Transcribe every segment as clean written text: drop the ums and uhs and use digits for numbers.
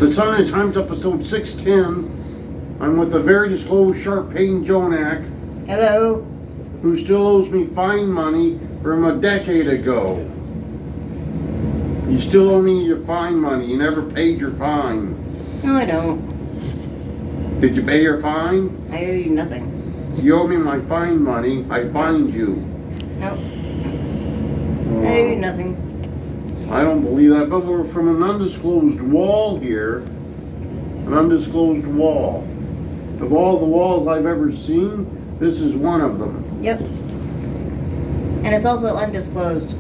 The Sunday Times, episode 610. I'm with the very disclosed Sharpayne Jonak, Hello. who still owes me fine money from a decade ago. You still owe me your fine money. You never paid your fine. No, I don't. Did you pay your fine? I owe you nothing. You owe me my fine money. I fined you. Nope. I owe you nothing. I don't believe that, but we're from an undisclosed wall here. An undisclosed wall. Of all the walls I've ever seen, this is one of them. Yep. And it's also undisclosed.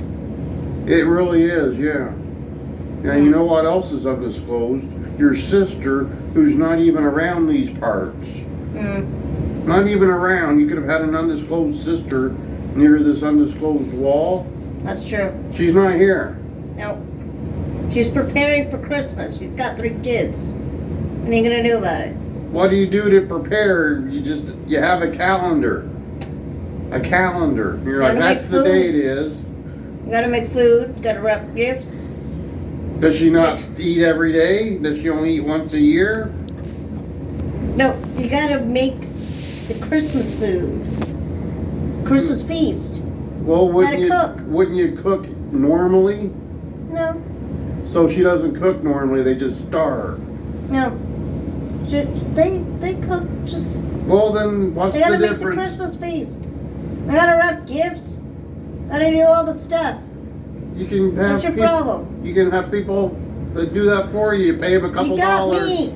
It really is, yeah. Yeah, you know what else is undisclosed? Your sister, who's not even around these parts. Not even around. You could have had an undisclosed sister near this undisclosed wall. That's true. She's not here. Nope. She's preparing for Christmas. She's got 3 kids. What are you gonna do about it? What do you do to prepare? You have a calendar. A calendar. You're like, that's the day it is. You gotta make food. You gotta wrap gifts. Does she not eat every day? Does she only eat once a year? No, you gotta make the Christmas food. Christmas feast. Well, Gotta cook. Wouldn't you cook normally? No. So she doesn't cook normally, they just starve. No. They cook just... Well, then what's They the gotta make the difference? Christmas feast. They gotta wrap gifts. Gotta do all the stuff. You can have What's your problem? You can have people that do that for you. You pay them a couple You got dollars. me.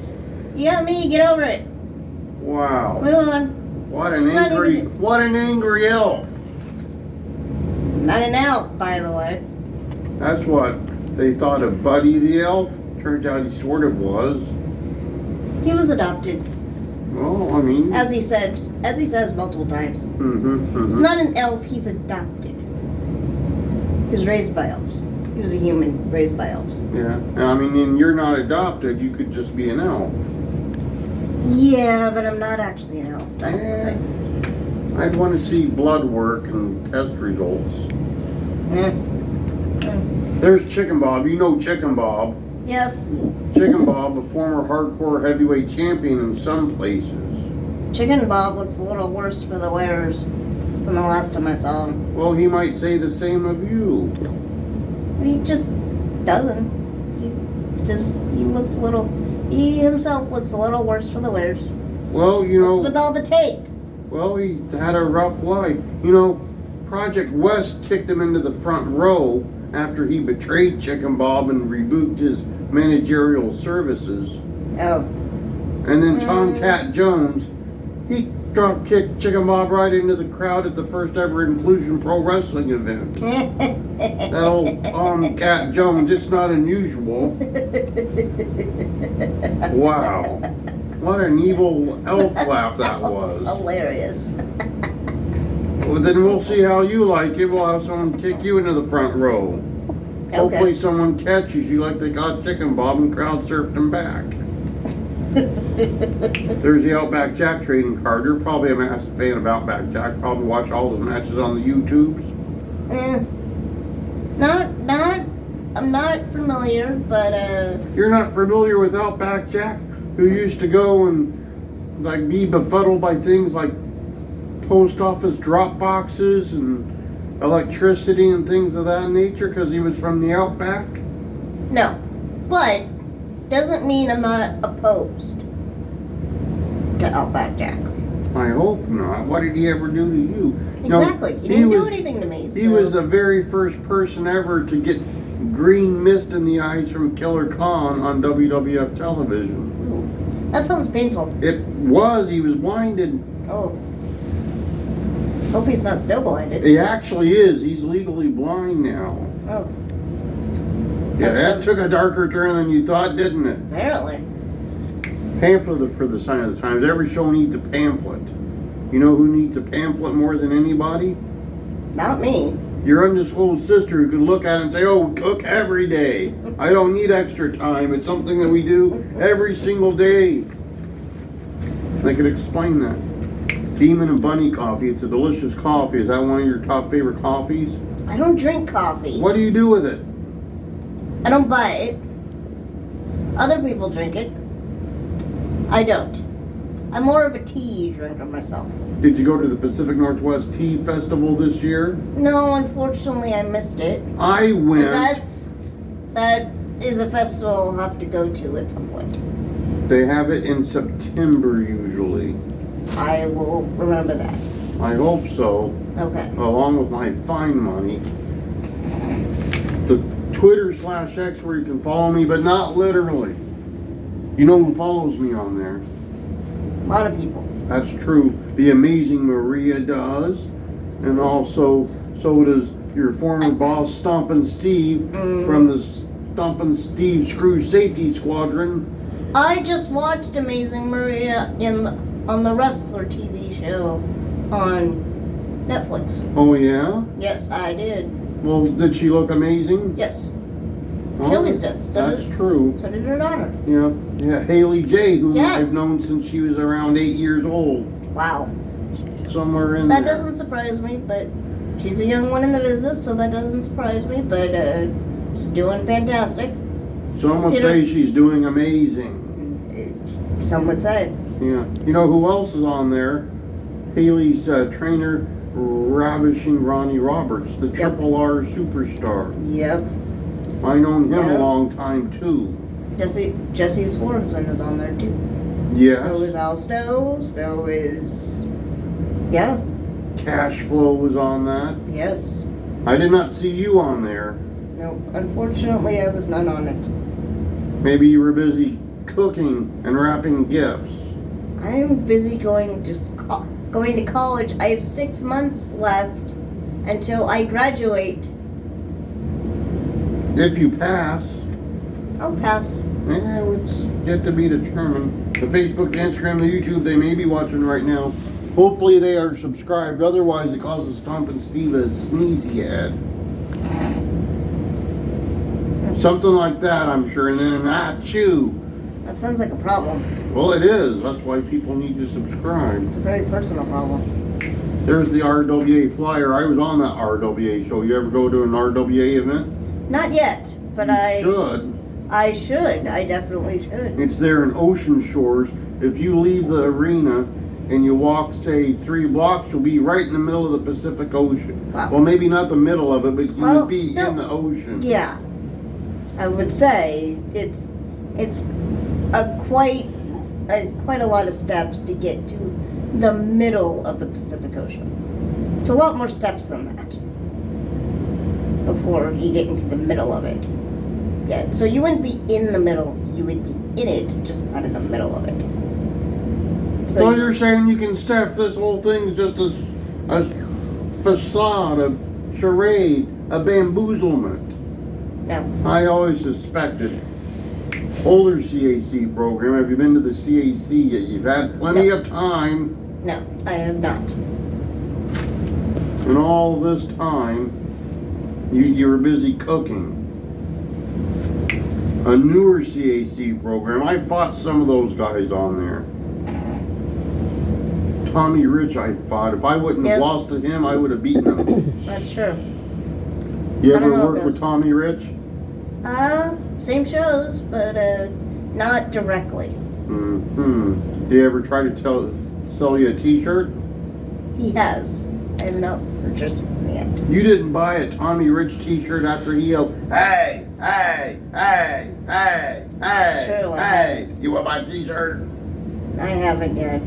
You got me. Get over it. Wow. Move on. What She's not an angry elf. Not an elf, by the way. That's what they thought of Buddy the elf. Turns out he sort of was. He was adopted, Well, I mean. as he says multiple times. He's not an elf. He's adopted. He was raised by elves. He was a human raised by elves. Yeah. I mean, and you're not adopted. You could just be an elf. Yeah, but I'm not actually an elf. That's the thing. I'd want to see blood work and test results. There's Chicken Bob. You know Chicken Bob. Yep. Chicken Bob, a former hardcore heavyweight champion in some places. Chicken Bob looks a little worse for the wearers from the last time I saw him. Well, he might say the same of you. He just doesn't. He himself looks a little worse for the wearers. Well, you know. What's with all the tape? Well, he's had a rough life. You know, Project West kicked him into the front row after he betrayed Chicken Bob and rebuked his managerial services. Oh. And then Tomcat Jones, he drop kicked Chicken Bob right into the crowd at the first ever Inclusion Pro Wrestling event. That old Tomcat Jones, it's not unusual. Wow. What an evil elf laugh that was. Hilarious. Well, then we'll see how you like it. We'll have someone kick you into the front row. Okay. Hopefully someone catches you like they got Chicken Bob and crowd surfed him back. There's the Outback Jack trading card. You're probably a massive fan of Outback Jack. Probably watch all his matches on the YouTubes. I'm not familiar, but You're not familiar with Outback Jack, who used to go and like be befuddled by things like post office drop boxes and electricity and things of that nature because he was from the Outback? no. But doesn't mean I'm not opposed to Outback Jack. I hope not. What did he ever do to you? Exactly. He didn't do anything to me. He was the very first person ever to get green mist in the eyes from Killer Khan on WWF television. Ooh, that sounds painful. It was. He was blinded. Oh. Hope he's not still blinded. He actually is. He's legally blind now. Oh. Yeah, that took a darker turn than you thought, didn't it? Apparently. Pamphlet for the Sign of the Times. Every show needs a pamphlet. You know who needs a pamphlet more than anybody? Not me. Your undisclosed sister who can look at it and say, oh, we cook every day. I don't need extra time. It's something that we do every single day. They could explain that. Demon and Bunny coffee. It's a delicious coffee. Is that one of your top favorite coffees? I don't drink coffee. What do you do with it? I don't buy it. Other people drink it. I don't. I'm more of a tea drinker myself. Did you go to the Pacific Northwest Tea Festival this year? No, unfortunately, I missed it. I But went. that is a festival I'll have to go to at some point. They have it in September usually. I will remember that. I hope so, Okay. along with my fine money. The Twitter/X where you can follow me, but not literally. You know who follows me on there? A lot of people. That's true. The amazing Maria does. And also, so does your former boss, Stompin' Steve, from the Stompin' Steve Screw Safety Squadron. I just watched Amazing Maria on the Wrestler TV show on Netflix. Oh, yeah? Yes, I did. Well, did she look amazing? Yes, Well, she always does. That's true. So did her daughter. Yeah. Yeah, Haley J, whom Yes. I've known since she was around 8 years old. Wow. Somewhere in That there. doesn't surprise me, but she's a young one in the business, so that doesn't surprise me. But she's doing fantastic. Some would You know- say she's doing amazing. Some would say. Yeah. You know who else is on there? Haley's trainer, Ravishing Ronnie Roberts, the Triple R superstar. Yep. I known him Yeah. a long time too. Jesse Swanson is on there too. Yes. So is Al Snow. Snow is. Yeah. Cash Flow was on that. Yes. I did not see you on there. No. Unfortunately, I was not on it. Maybe you were busy cooking and wrapping gifts. I'm busy going to college. I have 6 months left until I graduate. If you pass, I'll pass. it's yet to be determined. The Facebook, the Instagram, the YouTube, they may be watching right now. Hopefully they are subscribed. Otherwise, it causes Stompin' Steve a sneezy head. Something like that, I'm sure. And then an achoo. That sounds like a problem. Well, it is. That's why people need to subscribe. It's a very personal problem. There's the RWA flyer. I was on that RWA show. You ever go to an RWA event? Not yet, but You I should. I definitely should. It's there in Ocean Shores. If you leave the arena and you walk, say, 3 blocks, you'll be right in the middle of the Pacific Ocean. Wow. Well, maybe not the middle of it, but you Well, would be no. in the ocean. Yeah, I would say it's quite a lot of steps to get to the middle of the Pacific Ocean. It's a lot more steps than that before you get into the middle of it. Yeah, so you wouldn't be in the middle, you would be in it, just not in the middle of it. So you're saying you can step this whole thing's just a facade, a charade, a bamboozlement. No, I always suspected. Older CAC program. Have you been to the CAC yet? You've had plenty of time. no, I have not. And all this time, you were busy cooking. A newer CAC program. I fought some of those guys on there. Tommy Rich, I fought. If I wouldn't have Yes. lost to him, I would have beaten him. That's true. You I don't ever know work if with Tommy Rich? Same shows, but not directly. Mm-hmm. Do you ever try to sell you a T-shirt? He has. I have not purchased one yet. You didn't buy a Tommy Rich T-shirt after he yelled, "Hey, hey, hey, hey, hey, True, I hey!" haven't. You want my T-shirt? I haven't yet,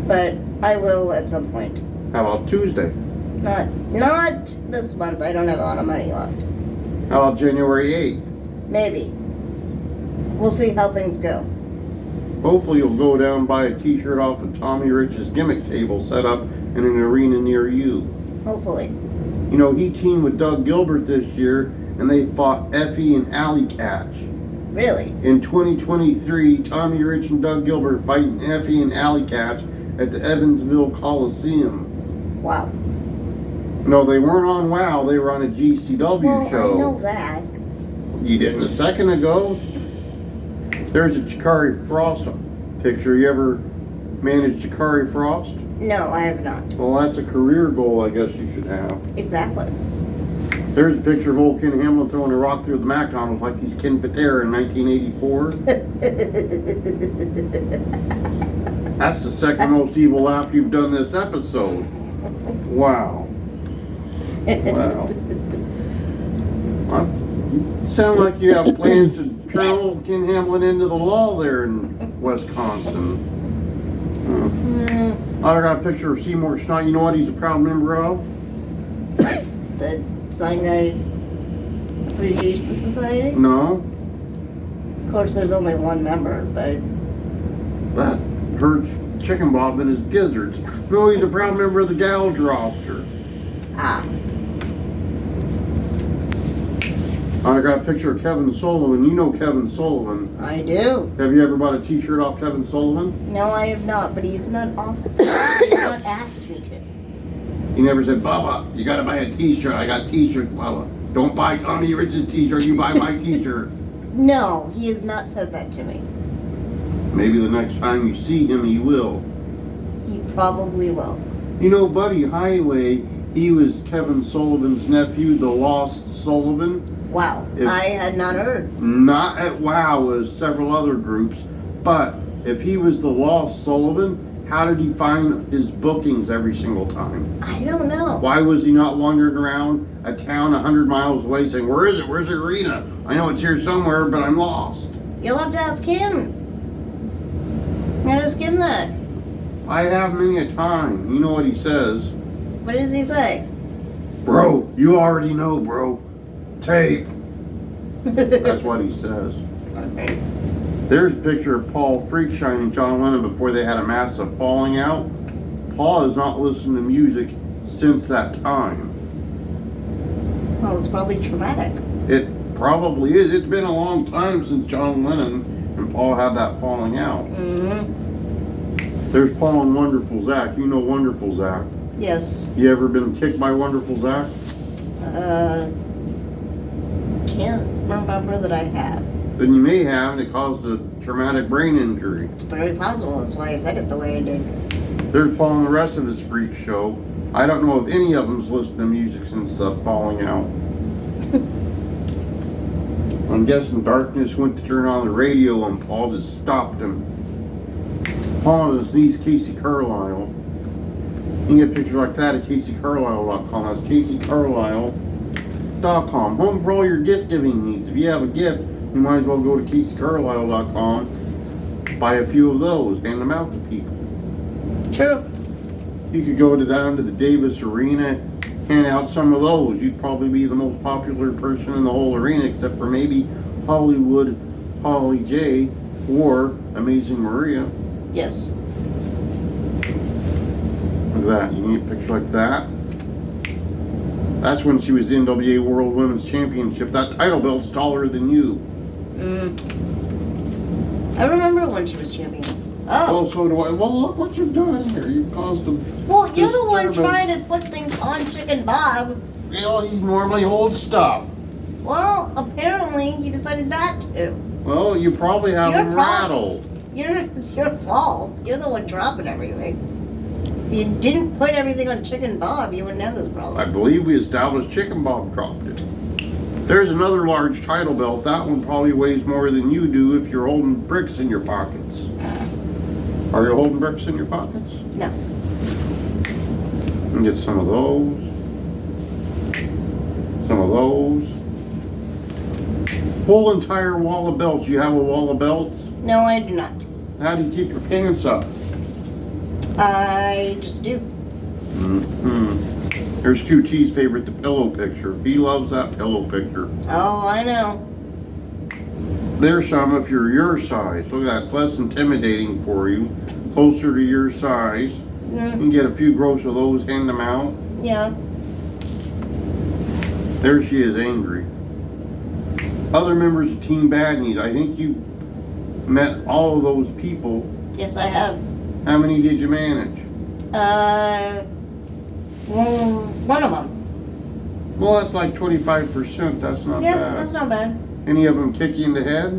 but I will at some point. How about Tuesday? Not this month. I don't have a lot of money left. How about January 8th? Maybe. We'll see how things go. Hopefully you'll go down and buy a T-shirt off of Tommy Rich's gimmick table set up in an arena near you. Hopefully. You know, he teamed with Doug Gilbert this year, and they fought Effie and Alley Catch. Really? In 2023, Tommy Rich and Doug Gilbert fighting Effie and Alley Catch at the Evansville Coliseum. Wow. No, they weren't on WOW. They were on a GCW Well, show. I know that. You didn't a second ago? There's a Jakari Frost picture. You ever managed Jakari Frost? No, I have not. Well, that's a career goal I guess you should have. Exactly. There's a picture of old Ken Hamlin throwing a rock through the McDonald's like he's Ken Patera in 1984. That's the second most evil laugh you've done this episode. Wow. Wow. Well, you sound like you have plans to turn old Ken Hamlin into the law there in Wisconsin. I got a picture of Seymour Schneider. You know what he's a proud member of? The Cyanide Appreciation Society? No. Of course, there's only one member, but... That hurts Chicken Bob and his gizzards. No, he's a proud member of the Gouge roster. Ah. I got a picture of Kevin Sullivan. You know Kevin Sullivan. I do. Have you ever bought a t-shirt off Kevin Sullivan? No, I have not, but he's not he's not asked me to. He never said, Bubba, you gotta buy a t-shirt. I got t-shirt, Bubba. Don't buy Tommy Rich's t-shirt, you buy my t-shirt. No, he has not said that to me. Maybe the next time you see him, he will. He probably will. You know, Buddy Highway, he was Kevin Sullivan's nephew, the Lost Sullivan. Wow, I had not heard. Not at WOW, as several other groups, but if he was the Lost Sullivan, how did he find his bookings every single time? I don't know. Why was he not wandering around a town 100 miles away saying, where is it? Where's the arena? I know it's here somewhere, but I'm lost. You'll have to ask him. You gotta ask him that. I have many a time. You know what he says. What does he say? Bro, you already know, bro. Tape. That's what he says. Okay. There's a picture of Paul Freakshining and John Lennon before they had a massive falling out. Paul has not listened to music since that time. Well, it's probably traumatic. It probably is. It's been a long time since John Lennon and Paul had that falling out. Mm-hmm. There's Paul and Wonderful Zach. You know Wonderful Zach. Yes. You ever been kicked by Wonderful Zach? Can't remember that I have. Then you may have, and it caused a traumatic brain injury. It's very possible. That's why I said it the way I did. There's Paul and the rest of his freak show. I don't know if any of them's listened to music since the falling out. I'm guessing Darkness went to turn on the radio and Paul just stopped him. Paul is these Casey Carlisle. You can get pictures like that at CaseyCarlisle.com. That's CaseyCarlisle.com. Home for all your gift giving needs. If you have a gift, you might as well go to CaseyCarlisle.com, buy a few of those, hand them out to people. True. You could go down to the Davis Arena, hand out some of those. You'd probably be the most popular person in the whole arena, except for maybe Hollywood Holly J or Amazing Maria. Yes. Look at that. You can get a picture like that. That's when she was the NWA World Women's Championship. That title belt's taller than you. I remember when she was champion. Oh. Well, so do I. Well, look what you've done here. You've caused a... Well, you're the one disturbance. trying to put things on Chicken Bob. You know, he normally holds stuff. Well, apparently he decided not to. Well, you probably have your him fault. rattled. It's your fault. You're the one dropping everything. If you didn't put everything on Chicken Bob, you wouldn't have this problem. I believe we established Chicken Bob dropped it. There's another large title belt. That one probably weighs more than you do if you're holding bricks in your pockets. Are you holding bricks in your pockets? No. You can get some of those. Some of those. Whole entire wall of belts. You have a wall of belts? No, I do not. How do you keep your pants up? I just do. Here's QT's favorite, the pillow picture. He loves that pillow picture. Oh, I know. There's some if you're your size. Look at that. It's less intimidating for you. Closer to your size. You can get a few gross of those, hand them out. Yeah. There she is, angry. Other members of Team Bad Knees. I think you've met all of those people. Yes, I have. How many did you manage? Well, one of them. Well, that's like 25%. That's not Yeah, bad. that's not bad. Any of them kick you in the head?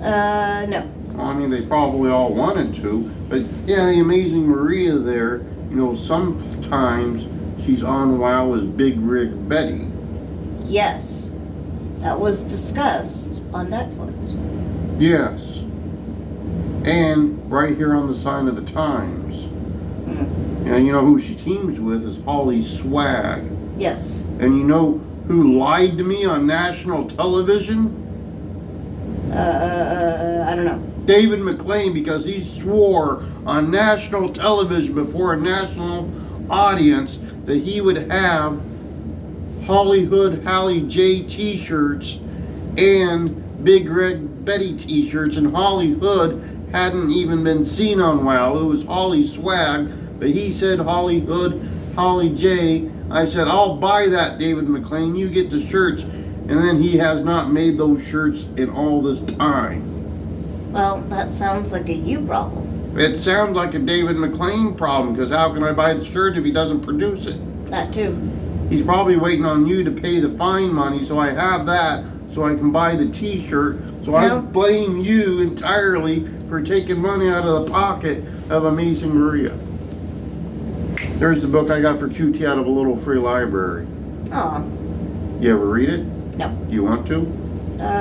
No. Well, I mean, they probably all wanted to. But yeah, the Amazing Maria there, you know, sometimes she's on WOW as Big Rig Betty. Yes. That was discussed on Netflix. Yes. And right here on the sign of the Times. Mm. And you know who she teams with is Holly Swag. Yes. And you know who lied to me on national television? I don't know. David McLean, because he swore on national television before a national audience that he would have Hollywood Hallie J t-shirts and Big Red Betty t-shirts, and Hollywood hadn't even been seen on WOW. It was Holly Swag, but he said Hollywood Holly J. I said, I'll buy that, David McLean. You get the shirts. And then he has not made those shirts in all this time. Well, that sounds like a you problem. It sounds like a David McLean problem, because how can I buy the shirt if he doesn't produce it? That too. He's probably waiting on you to pay the fine money, so I have that, so I can buy the t-shirt. So I No. blame you entirely for taking money out of the pocket of Amazing Maria. There's the book I got for QT out of a little free library. Aw. You ever read it? No. Do you want to?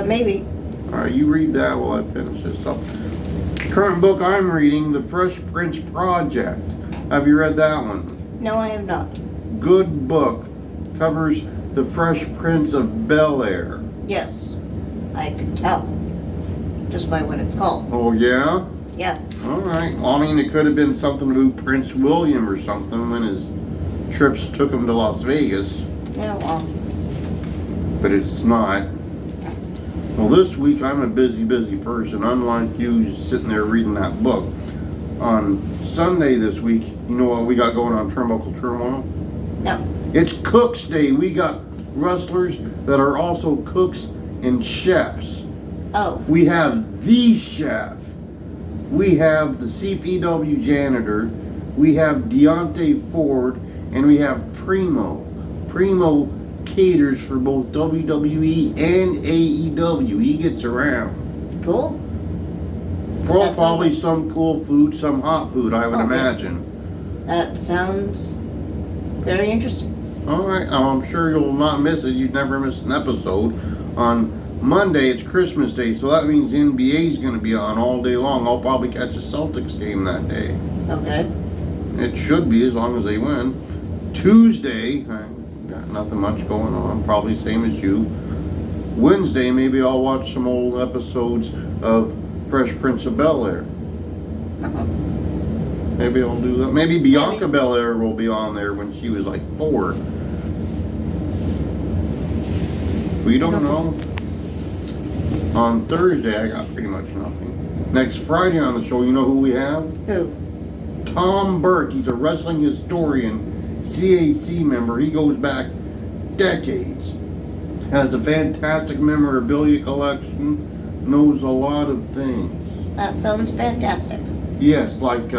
Maybe. Alright, you read that while I finish this up. Current book I'm reading, The Fresh Prince Project. Have you read that one? No, I have not. Good book. Covers the Fresh Prince of Bel-Air. Yes. I could tell. Just by what it's called. Oh, yeah? Yeah. Alright. Well, I mean, it could have been something to do with Prince William or something when his trips took him to Las Vegas. Yeah, well. But it's not. Well, this week I'm a busy person, unlike you sitting there reading that book. On Sunday this week, you know what we got going on Turnbuckle Turmoil? No. It's Cooks Day. We got wrestlers that are also cooks and chefs. Oh. We have the chef. We have the CPW janitor. We have Deontay Ford. And we have Primo. Primo caters for both WWE and AEW. He gets around. Cool. Well, That sounds probably like- some cool food, some hot food, I would Okay. imagine. That sounds very interesting. Alright, I'm sure you'll not miss it. You'd never miss an episode. On Monday, it's Christmas Day, so that means the NBA's going to be on all day long. I'll probably catch a Celtics game that day. Okay. It should be, as long as they win. Tuesday, I got nothing much going on, probably same as you. Wednesday, maybe I'll watch some old episodes of Fresh Prince of Bel-Air. Uh-huh. Maybe I'll do that. Maybe Bianca Belair will be on there when she was like 4. We don't know. On Thursday, I got pretty much nothing. Next Friday on the show, you know who we have? Who? Tom Burke. He's a wrestling historian, CAC member. He goes back decades. Has a fantastic memorabilia collection. Knows a lot of things. That sounds fantastic. Yes, like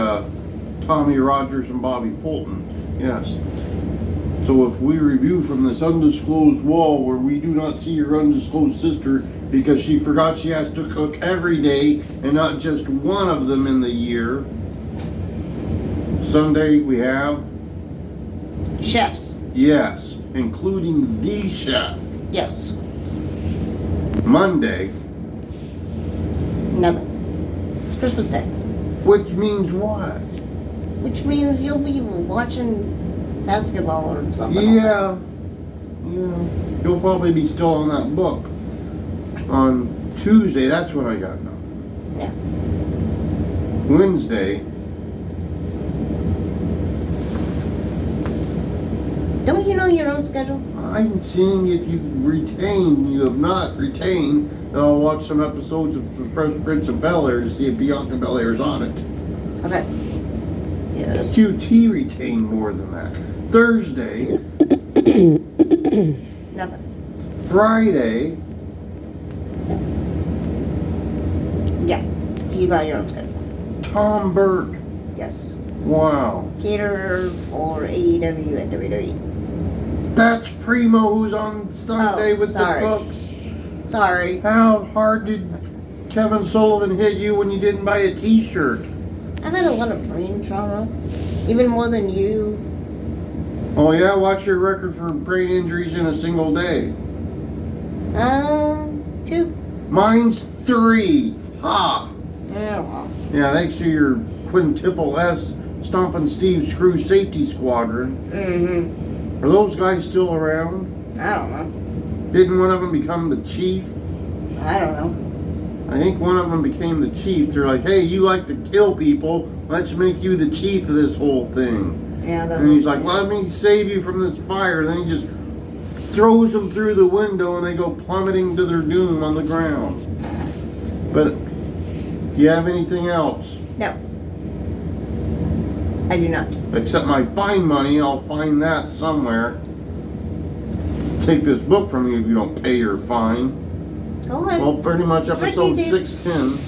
Tommy Rogers and Bobby Fulton. Yes. So if we review from this undisclosed wall where we do not see your undisclosed sister because she forgot she has to cook every day and not just one of them in the year. Sunday we have, Chefs. yes, including the chef. Yes. Monday, Nothing. It's Christmas Day. which means what? Which means you'll be watching basketball or something. Yeah. You'll probably be still on that book. On Tuesday, that's when I got nothing. Yeah. Wednesday, Don't you know your own schedule? I'm seeing if you retain. You have not retained. Then I'll watch some episodes of The Fresh Prince of Bel-Air to see if Bianca Belair's on it. Okay. Yes. QT retained more than that. Thursday, Nothing. Friday, Yeah. You got your own schedule. Tom Burke. Yes. Wow. Caterer for AEW and WWE. That's Primo who's on Sunday Oh, with sorry. the books. Sorry. How hard did Kevin Sullivan hit you when you didn't buy a t-shirt? I've had a lot of brain trauma. Even more than you. Oh yeah, watch your record for brain injuries in a single day. 2. Mine's 3. Ha! Yeah, well. Yeah, thanks to your quintuple S Stompin' Steve Screw Safety Squadron. Mm-hmm. Are those guys still around? I don't know. Didn't one of them become the chief? I don't know. I think one of them became the chief. They're like, hey, you like to kill people. Let's make you the chief of this whole thing. Yeah, that's And he's what- like, let me save you from this fire. Then he just throws them through the window and they go plummeting to their doom on the ground. But do you have anything else? No. I do not. Except my fine money, I'll find that somewhere. Take this book from you if you don't pay your fine. Go ahead. Well, pretty much It's right episode there. 610.